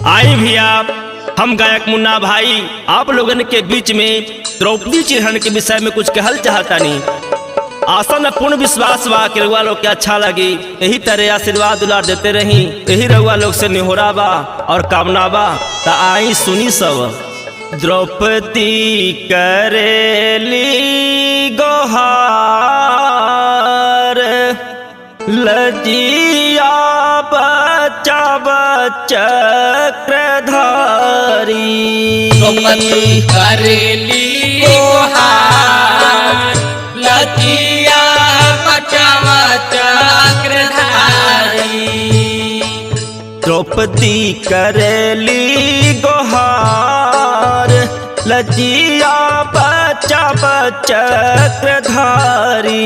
आई भी आप हम गायक मुन्ना भाई आप लोगन के बीच में द्रौपदी चिरहरण के विषय में कुछ कहल चाहता नहीं। आशा न पूर्ण विश्वास बा कि रउआ लोग के अच्छा लगी। यही तरह आशीर्वाद दुलार देते रही, यही रउआ लोग से निहोरा बा और कामना बा। ता आई सुनी सब। द्रौपदी करेली गोहार लजिया बच्चा चक्रधारी। द्रौपदी करेली गोहार लजिया बच्चा चक्रधारी। द्रौपदी करेली गोहार लजिया बच्चा चक्रधारी।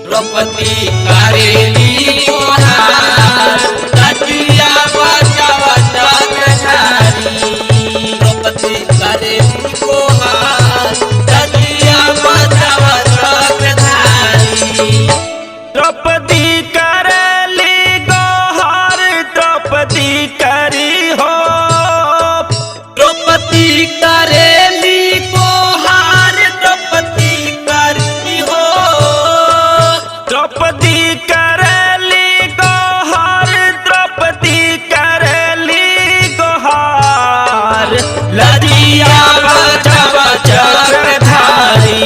द्रौपदी करेली गोहार लजिया बच्चा चक्रधारी। द्रौपदी करेली गोहार लजिया बच्चा चक्रधारी। द्रौपदी करेली गोहार द्रौपदी करी हो। द्रौपदी करेली गोहार द्रौपदी करी हो। द्रौपदी करेली गोहार द्रौपदी करेली गोहार लजिया बच्चा चक्रधारी।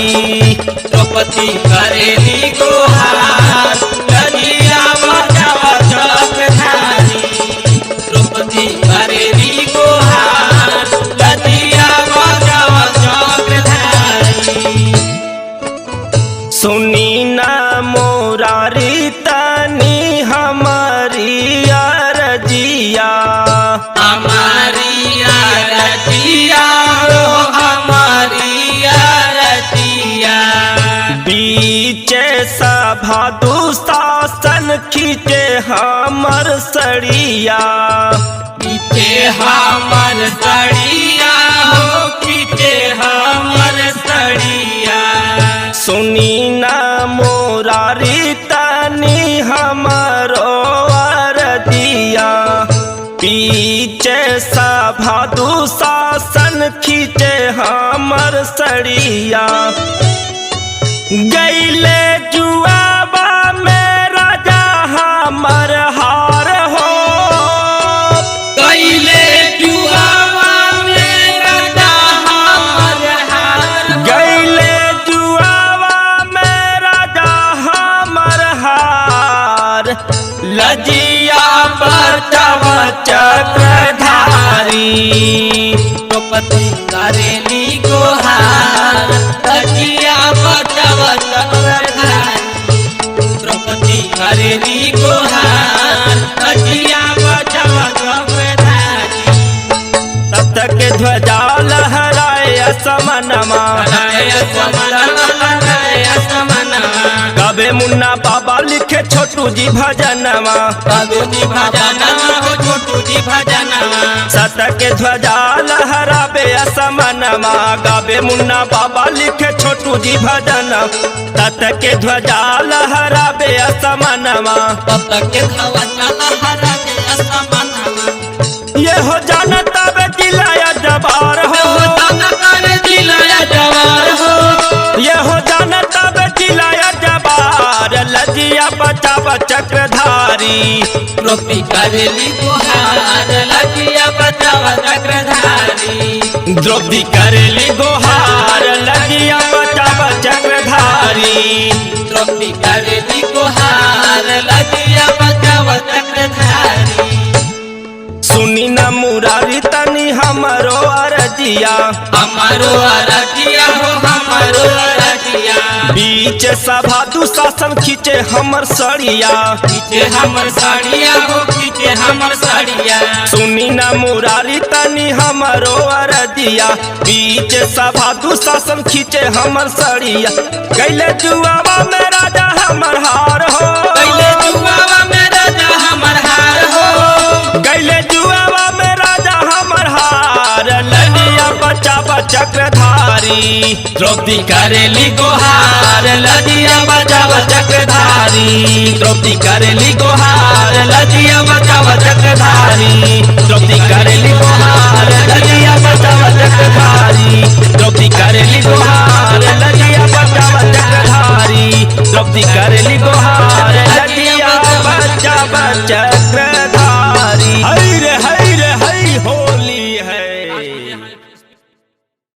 द्रौपदी करेली गोहार लजिया बच्चा चक्रधारी। द्रौपदी करेली गोहार लजिया बच्चा चक्रधारी। सुनी न मोरारी तनी हमारी अरजिया। हमारी अरजिया हो हमारी अरजिया। बीच सभा दुशासन खींचे हमर सड़िया। खींचे हमर सड़िया हो खींचे हमर सड़िया। सुनी न मोरारी तनी हमरो अरजिया। पीछे सभा दुशासन खींचे हमर सड़िया। गैले जुआबा में राजा हमर हार हो। गैले जुआबा में राजा हमर हार। गैले जुआबा में राजा हमर हार लजिया बच्चा चक्रधारी। द्रौपदी करेली गोहार लजिया बच्चा चक्रधारी। द्रौपदी करेली गोहार लजिया बच्चा चक्रधारी। तब तक के ध्वजा लहराए असमनमा। कबे मुन्ना बाबा लिखे छोटू जी भजनमा। सत के ध्वजा लहराबे असमनमा। गाबे मुन्ना बाबा लिखे छोटू जी भजन। तत के ध्वजा लहराबे असमनमा। ये हो जानता बे जिलाया जवार हो। ये हो जानता बे जिलाया जवार लजिया बच्चा चक्रधारी। द्रौपदी करेली गोहार लजिया बच्चा चक्रधारी। द्रौपदी करेली गोहार लजिया बच्चा चक्रधारी। द्रौपदी करेली गोहार लजिया बच्चा चक्रधारी। सुनी न मुरारी तनी हमरो अरजिया। हमारो अरजिया हो हमारो अरजिया। बीच सभा दुशासन खींचे हमर सड़िया। खींचे हमर साड़िया हो खींचे हमर साड़िया। सुनी न मुरारी तनी हमरो अरजिया। बीच सभा दुशासन खींचे हमर सड़िया। कैले जुआवा में राजा हमर हार हो। कैले जुआवा में राजा हमर हार हो। कैले जुआवा में राजा हमर हार लजिया बच्चा चक्रधारी। द्रौपदी करेली गोहार लजिया बच्चा चक्रधारी। द्रौपदी करेली गोहार लजिया बच्चा चक्रधारी। द्रौपदी करेली गोहार